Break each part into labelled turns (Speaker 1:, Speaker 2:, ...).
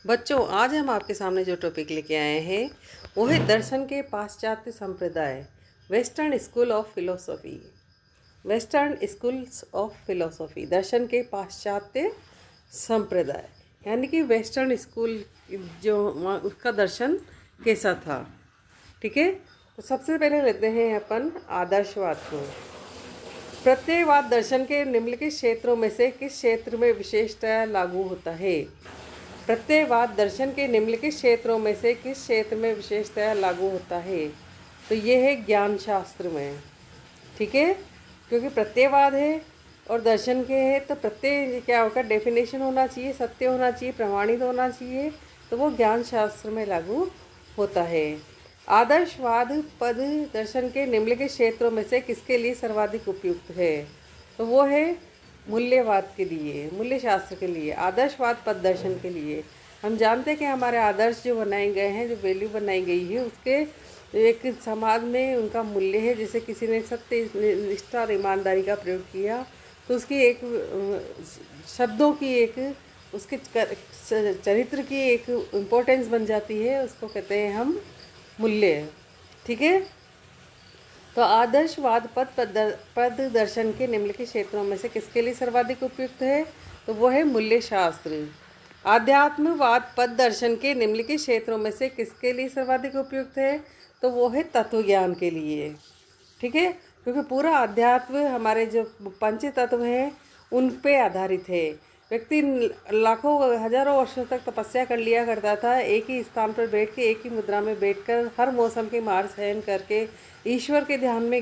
Speaker 1: बच्चों, आज हम आपके सामने जो टॉपिक लेके आए हैं वो है दर्शन के पाश्चात्य संप्रदाय, western school of philosophy. Western schools of philosophy, दर्शन के पाश्चात्य संप्रदाय, यानी कि वेस्टर्न स्कूल जो उसका दर्शन कैसा था। ठीक है, तो सबसे पहले लेते हैं अपन आदर्शवाद को। प्रत्ययवाद दर्शन के निम्नलिखित क्षेत्रों में से किस क्षेत्र में विशेषतया लागू होता है? प्रत्ययवाद दर्शन के निम्नलिखित क्षेत्रों में से किस क्षेत्र में विशेषतया लागू होता है? तो ये है ज्ञान शास्त्र में। ठीक है, क्योंकि प्रत्ययवाद है और दर्शन के है, तो प्रत्यय क्या होगा? डेफिनेशन होना चाहिए, सत्य होना चाहिए, प्रमाणित होना चाहिए, तो वो ज्ञान शास्त्र में लागू होता है। आदर्शवाद पद दर्शन के निम्नलिखित क्षेत्रों में से किसके लिए सर्वाधिक उपयुक्त है? तो वो है मूल्यवाद के लिए, मूल्य शास्त्र के लिए, आदर्शवाद पद दर्शन के लिए। हम जानते हैं कि हमारे आदर्श जो बनाए गए हैं, जो वैल्यू बनाई गई है, उसके एक समाज में उनका मूल्य है। जैसे किसी ने सत्य, निष्ठा और ईमानदारी का प्रयोग किया तो उसकी एक शब्दों की एक उसके चरित्र की एक इम्पोर्टेंस बन जाती है, उसको कहते हैं हम मूल्य। ठीक है, तो आदर्शवाद पद दर्शन के निम्नलिखित क्षेत्रों में से किसके लिए सर्वाधिक उपयुक्त है? तो वो है मूल्य शास्त्र। आध्यात्मवाद पद दर्शन के निम्नलिखित क्षेत्रों में से किसके लिए सर्वाधिक उपयुक्त है? तो वो है तत्व ज्ञान के लिए। ठीक है, क्योंकि पूरा अध्यात्म हमारे जो पंच तत्व हैं उन पे आधारित है। व्यक्ति लाखों हजारों वर्षों तक तपस्या कर लिया करता था, एक ही स्थान पर बैठ के, एक ही मुद्रा में बैठकर, हर मौसम के मार सहन करके ईश्वर के ध्यान में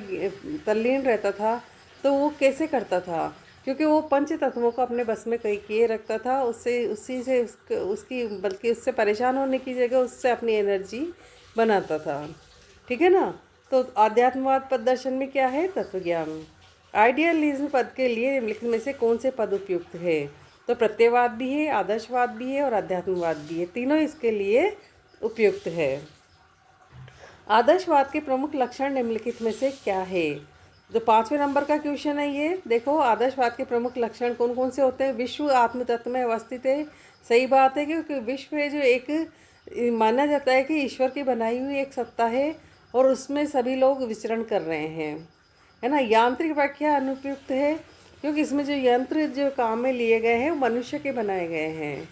Speaker 1: तल्लीन रहता था। तो वो कैसे करता था? क्योंकि वो पंच तत्वों को अपने बस में कई किए रखता था। उससे उसी से उसकी बल्कि उससे परेशान होने की जगह उससे अपनी एनर्जी बनाता था। ठीक है ना। तो आध्यात्मवाद पद दर्शन में क्या है? तत्व ज्ञान। आइडियलिज्म पद के लिए निम्नलिखित में से कौन से पद उपयुक्त है? तो प्रत्ययवाद भी है, आदर्शवाद भी है और अध्यात्मवाद भी है, तीनों इसके लिए उपयुक्त है। आदर्शवाद के प्रमुख लक्षण निम्नलिखित में से क्या है? जो 5वें नंबर का क्वेश्चन है ये देखो, आदर्शवाद के प्रमुख लक्षण कौन कौन से होते हैं? विश्व आत्म तत्व में अवस्थित है। सही बात है, क्योंकि विश्व है जो एक माना जाता है कि ईश्वर की बनाई हुई एक सत्ता है और उसमें सभी लोग विचरण कर रहे हैं, है ना। यांत्रिक व्याख्या अनुपयुक्त है, क्योंकि इसमें जो यंत्र जो काम में लिए गए हैं वो मनुष्य के बनाए गए हैं।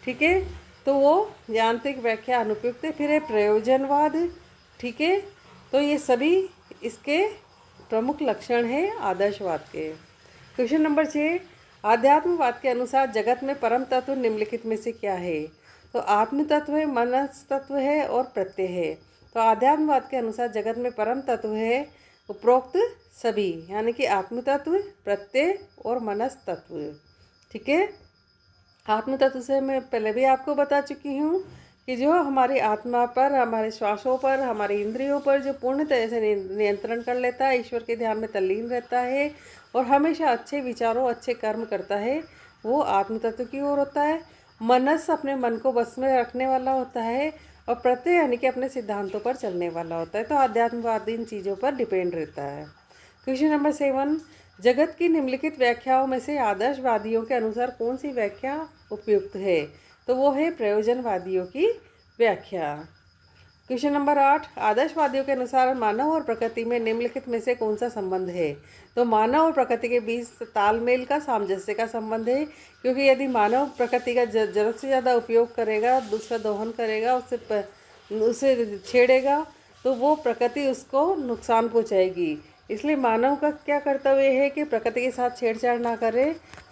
Speaker 1: ठीक है, तो वो यांत्रिक व्याख्या अनुपयुक्त है। फिर है प्रयोजनवाद। ठीक है, तो ये सभी इसके प्रमुख लक्षण हैं आदर्शवाद के। क्वेश्चन नंबर 6, आध्यात्मवाद के अनुसार जगत में परम तत्व निम्नलिखित में से क्या है? तो आत्म तत्व है, मनस तत्व है और प्रत्यय है। तो आध्यात्मवाद के अनुसार जगत में परम तत्व है उपरोक्त सभी, यानी कि आत्म तत्व, प्रत्यय और मनस तत्व। ठीक है, आत्म तत्व से मैं पहले भी आपको बता चुकी हूँ कि जो हमारी आत्मा पर, हमारे श्वासों पर, हमारी इंद्रियों पर जो पूर्ण तरह से नियंत्रण कर लेता है, ईश्वर के ध्यान में तल्लीन रहता है और हमेशा अच्छे विचारों, अच्छे कर्म करता है, वो आत्म तत्व की ओर होता है। मनस अपने मन को बस में रखने वाला होता है और प्रत्यय यानी कि अपने सिद्धांतों पर चलने वाला होता है। तो आध्यात्मवाद इन चीज़ों पर डिपेंड रहता है। क्वेश्चन नंबर 7, जगत की निम्नलिखित व्याख्याओं में से आदर्शवादियों के अनुसार कौन सी व्याख्या उपयुक्त है? तो वो है प्रयोजनवादियों की व्याख्या। क्वेश्चन नंबर 8, आदर्शवादियों के अनुसार मानव और प्रकृति में निम्नलिखित में से कौन सा संबंध है? तो मानव और प्रकृति के बीच तालमेल का, सामंजस्य का संबंध है, क्योंकि यदि मानव प्रकृति का ज़रूरत से ज़्यादा उपयोग करेगा, दूसरा दोहन करेगा, उसे छेड़ेगा, तो वो प्रकृति उसको नुकसान पहुँचाएगी। इसलिए मानव का क्या कर्तव्य है कि प्रकृति के साथ छेड़छाड़ ना करे,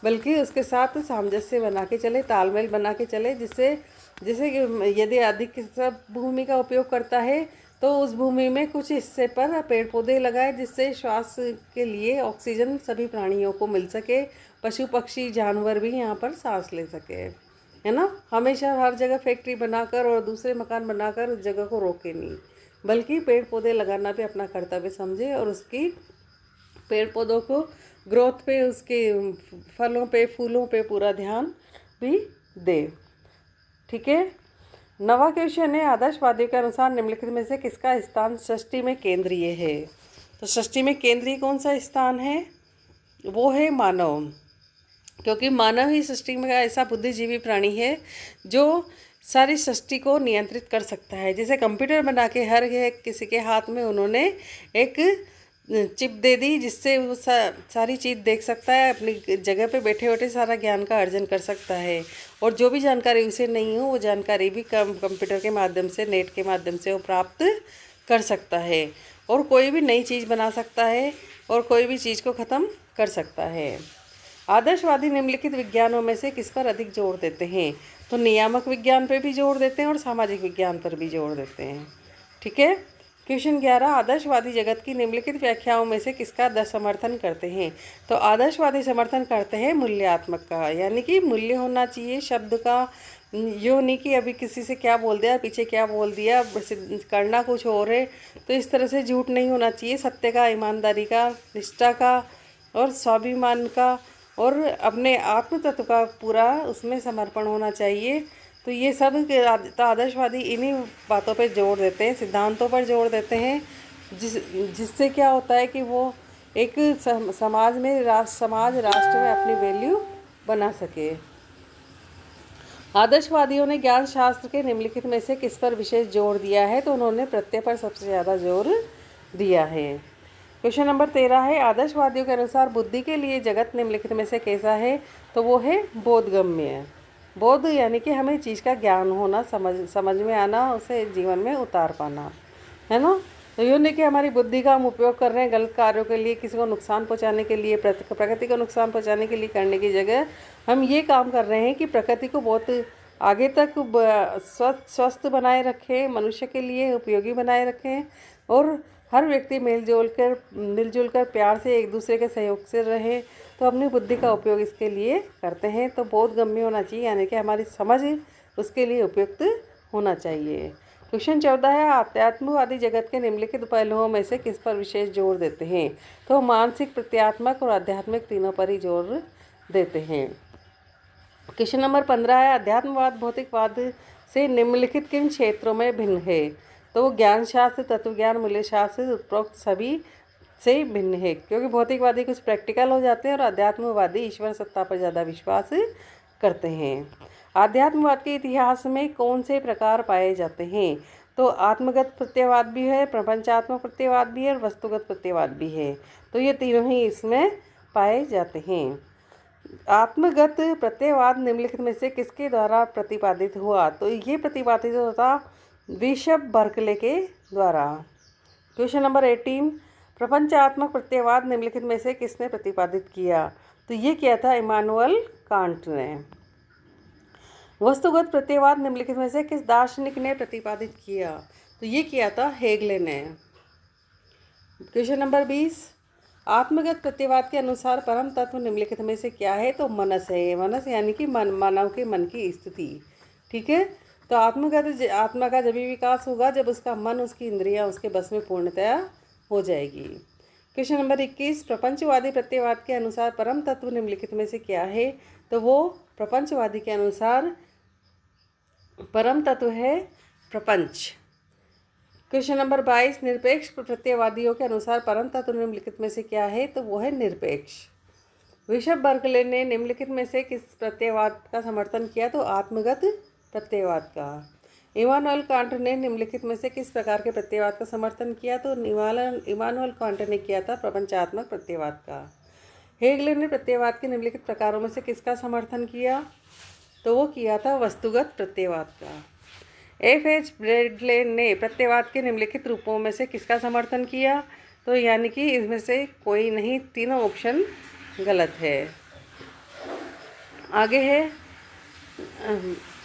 Speaker 1: बल्कि उसके साथ सामंजस्य बना के चले, तालमेल बना के चले, जिससे जैसे कि यदि अधिक सब भूमि का उपयोग करता है तो उस भूमि में कुछ हिस्से पर पेड़ पौधे लगाए, जिससे श्वास के लिए ऑक्सीजन सभी प्राणियों को मिल सके, पशु पक्षी जानवर भी यहाँ पर सांस ले सके, है ना। हमेशा हर जगह फैक्ट्री बनाकर और दूसरे मकान बनाकर उस जगह को रोके नहीं, बल्कि पेड़ पौधे लगाना भी अपना कर्तव्य समझे और उसकी पेड़ पौधों को ग्रोथ पे, उसके फलों पे, फूलों पे पूरा ध्यान भी दे। ठीक है, नवा क्वेश्चन है, आदर्शवादियों के अनुसार निम्नलिखित में से किसका स्थान सृष्टि में केंद्रीय है? तो सृष्टि में केंद्रीय कौन सा स्थान है? वो है मानव, क्योंकि मानव ही सृष्टि में का ऐसा बुद्धिजीवी प्राणी है जो सारी सृष्टि को नियंत्रित कर सकता है। जैसे कंप्यूटर बना के हर किसी के हाथ में उन्होंने एक चिप दे दी, जिससे वो सारी चीज़ देख सकता है, अपनी जगह पे बैठे बैठे सारा ज्ञान का अर्जन कर सकता है। और जो भी जानकारी उसे नहीं हो वो जानकारी भी कंप्यूटर के माध्यम से, नेट के माध्यम से वो प्राप्त कर सकता है। और कोई भी नई चीज़ बना सकता है और कोई भी चीज़ को ख़त्म कर सकता है। आदर्शवादी निम्नलिखित विज्ञानों में से किस पर अधिक जोर देते हैं? तो नियामक विज्ञान पर भी जोर देते हैं और सामाजिक विज्ञान पर भी जोर देते हैं। ठीक है। क्वेश्चन 11, आदर्शवादी जगत की निम्नलिखित व्याख्याओं में से किसका समर्थन करते हैं? तो आदर्शवादी समर्थन करते हैं मूल्यात्मक का, यानी कि मूल्य होना चाहिए शब्द का। यो नहीं कि अभी किसी से क्या बोल दिया, पीछे क्या बोल दिया, करना कुछ और है। तो इस तरह से झूठ नहीं होना चाहिए। सत्य का, ईमानदारी का, निष्ठा का और स्वाभिमान का और अपने आत्म तत्व का पूरा उसमें समर्पण होना चाहिए। तो ये सब आदर्शवादी इन्हीं बातों पे जोर देते हैं, सिद्धांतों पर जोर देते हैं, जिससे क्या होता है कि वो एक समाज में राष्ट्र में अपनी वैल्यू बना सके। आदर्शवादियों ने ज्ञान शास्त्र के निम्नलिखित में से किस पर विशेष जोर दिया है? तो उन्होंने प्रत्यय पर सबसे ज़्यादा जोर दिया है। क्वेश्चन नंबर 13 है, आदर्शवादियों के अनुसार बुद्धि के लिए जगत निम्नलिखित में से कैसा है? तो वो है बोधगम्य। बोध यानी कि हमें चीज़ का ज्ञान होना, समझ में आना, उसे जीवन में उतार पाना, है ना। तो ये नहीं कि हमारी बुद्धि का हम उपयोग कर रहे हैं गलत कार्यों के लिए, किसी को नुकसान पहुंचाने के लिए, प्रकृति को नुकसान पहुंचाने के लिए करने की जगह हम ये काम कर रहे हैं कि प्रकृति को बहुत आगे तक स्वस्थ बनाए रखें, मनुष्य के लिए उपयोगी बनाए रखें और हर व्यक्ति मिलजुल कर प्यार से एक दूसरे के सहयोग से रहे। तो अपनी बुद्धि का उपयोग इसके लिए करते हैं। तो बोधगम्य होना चाहिए, यानी कि हमारी समझ उसके लिए उपयुक्त होना चाहिए। क्वेश्चन 14 है, आध्यात्मवादी जगत के निम्नलिखित पहलुओं में से किस पर विशेष जोर देते हैं? तो मानसिक, प्रत्यात्मक और आध्यात्मिक तीनों पर ही जोर देते हैं। क्वेश्चन नंबर 15 है, अध्यात्मवाद भौतिकवाद से निम्नलिखित किन क्षेत्रों में भिन्न है? तो वो ज्ञान शास्त्र, तत्वज्ञान, मूल्य शास्त्र उपरोक्त सभी से भिन्न है, क्योंकि भौतिकवादी कुछ प्रैक्टिकल हो जाते हैं और अध्यात्मवादी ईश्वर सत्ता पर ज़्यादा विश्वास करते हैं। आध्यात्मवाद के इतिहास में कौन से प्रकार पाए जाते हैं? तो आत्मगत प्रत्ययवाद भी है, प्रपंचात्मक प्रत्ययवाद भी है और वस्तुगत प्रत्ययवाद भी है। तो ये तीनों ही इसमें पाए जाते हैं। आत्मगत प्रत्ययवाद निम्नलिखित में से किसके द्वारा प्रतिपादित हुआ? तो ये प्रतिपादित होता बिशप बर्कले के द्वारा। क्वेश्चन नंबर 18, प्रपंचात्मक प्रत्ययवाद निम्नलिखित में से किसने प्रतिपादित किया? तो ये किया था इमानुअल कांट ने। वस्तुगत प्रत्ययवाद निम्नलिखित में से किस दार्शनिक ने प्रतिपादित किया? तो ये किया था हेगले ने। क्वेश्चन नंबर 20, आत्मगत प्रत्ययवाद के अनुसार परम तत्व निम्नलिखित में से क्या है? तो मनस है। मनस यानी कि मानव के मन की स्थिति। ठीक है। तो आत्मा का जब भी विकास होगा जब उसका मन, उसकी इंद्रियां उसके बस में पूर्णतया हो जाएगी। क्वेश्चन नंबर 21, प्रपंचवादी प्रत्ययवाद के अनुसार परम तत्व निम्नलिखित में से क्या है? तो वो प्रपंचवादी के अनुसार परम तत्व है प्रपंच। क्वेश्चन नंबर 22, निरपेक्ष प्रत्ययवादियों के अनुसार परम तत्व निम्नलिखित में से क्या है? तो वो है निरपेक्ष। बिशप बर्कले ने निम्नलिखित में से किस प्रत्ययवाद का समर्थन किया? तो आत्मगत प्रत्ययवाद का। इमानुअल कांट ने निम्नलिखित में से किस प्रकार के प्रत्ययवाद का समर्थन किया? तो इमानुअल कांट ने किया था प्रपंचात्मक प्रत्ययवाद का। हेगले ने प्रत्ययवाद के निम्नलिखित प्रकारों में से किसका समर्थन किया? तो वो किया था वस्तुगत प्रत्ययवाद का। F.H. ब्रैडले ने प्रत्ययवाद के निम्नलिखित रूपों में से किसका समर्थन किया? तो यानी कि इसमें से कोई नहीं, तीनों ऑप्शन गलत है। आगे है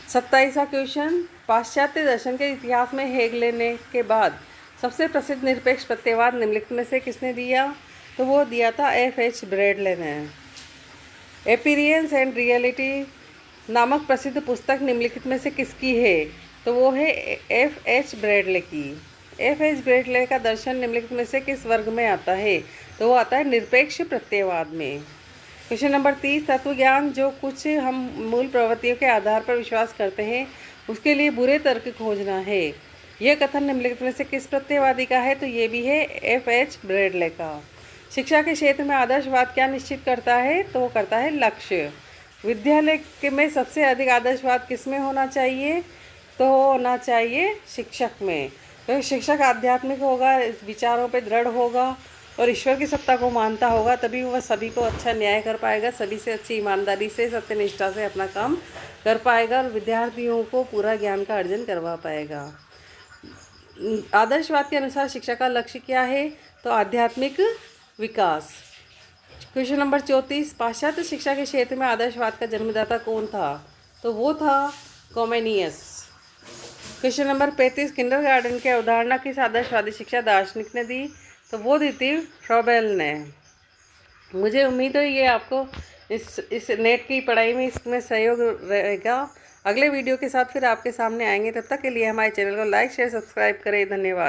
Speaker 1: 27वां क्वेश्चन, पाश्चात्य दर्शन के इतिहास में हेगले ने के बाद सबसे प्रसिद्ध निरपेक्ष प्रत्ययवाद निम्नलिखित में से किसने दिया? तो वो दिया था F.H. ब्रैडले ने। एपीरियंस एंड रियलिटी नामक प्रसिद्ध पुस्तक निम्नलिखित में से किसकी है? तो वो है F.H. ब्रैडले की। F.H. ब्रैडले का दर्शन निम्नलिखित में से किस वर्ग में आता है? तो वो आता है निरपेक्ष प्रत्ययवाद में। क्वेश्चन नंबर 30, तत्वज्ञान जो कुछ हम मूल प्रवृत्तियों के आधार पर विश्वास करते हैं उसके लिए बुरे तर्क खोजना है, यह कथन निम्नलिखित में से किस प्रत्ययवादी का है? तो ये भी है F.H. ब्रैडले का। शिक्षा के क्षेत्र में आदर्शवाद क्या निश्चित करता है? तो वो करता है लक्ष्य। विद्यालय में सबसे अधिक आदर्शवाद किस में होना चाहिए? तो होना चाहिए शिक्षक में। तो शिक्षक आध्यात्मिक होगा, विचारों पे दृढ़ होगा और ईश्वर की सत्ता को मानता होगा, तभी वह सभी को अच्छा न्याय कर पाएगा, सभी से अच्छी ईमानदारी से, सत्यनिष्ठा से अपना काम कर पाएगा और विद्यार्थियों को पूरा ज्ञान का अर्जन करवा पाएगा। आदर्शवाद के अनुसार शिक्षा का लक्ष्य क्या है? तो आध्यात्मिक विकास। क्वेश्चन नंबर 34, पाश्चात्य शिक्षा के क्षेत्र में आदर्शवाद का जन्मदाता कौन था? तो वो था कॉमेनियस। क्वेश्चन नंबर 35, किंडरगार्टन की अवधारणा किस आदर्शवादी शिक्षा दार्शनिक ने दी? तो वो दी थी फ्रॉबेल ने। मुझे उम्मीद है ये आपको इस नेट की पढ़ाई में इसमें सहयोग रहेगा। अगले वीडियो के साथ फिर आपके सामने आएंगे, तब तक के लिए हमारे चैनल को लाइक शेयर सब्सक्राइब करें। धन्यवाद।